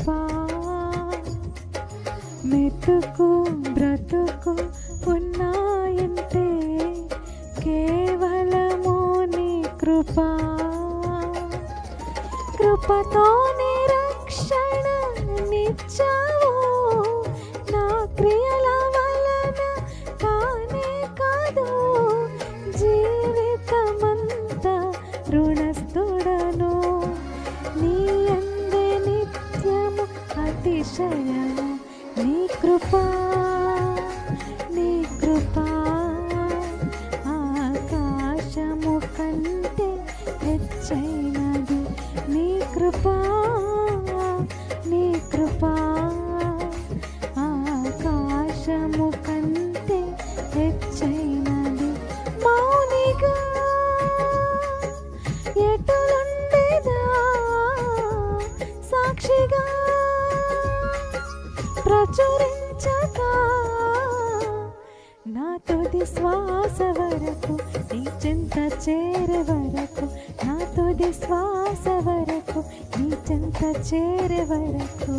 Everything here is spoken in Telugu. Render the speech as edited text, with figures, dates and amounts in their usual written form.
కృపా మెతుకు బ్రతుకు ఉన్నాయంటే కేవలము నీ కృపా. కృపతోనే రక్షణ నిచ్చావు, నా క్రియల వలన కానే కాదు. జీవితమంతా రుణస్థుడను, నీ అందే నిత్యము అతిశయము. నీ కృపా నీ కృపా ఆకాశము కంటే హెచ్చైనది. నీ కృపా నీ కృపా ఆకాశము కంటే హెచ్చైనది. మౌనిగా ఎటులుండేదా, సాక్షిగా ప్రచురించగా, నా తుది శ్వాస వరకు నీ చెంత చేరే వరకు, నా తుది శ్వాస వరకు నీ చెంత చేరే వరకు.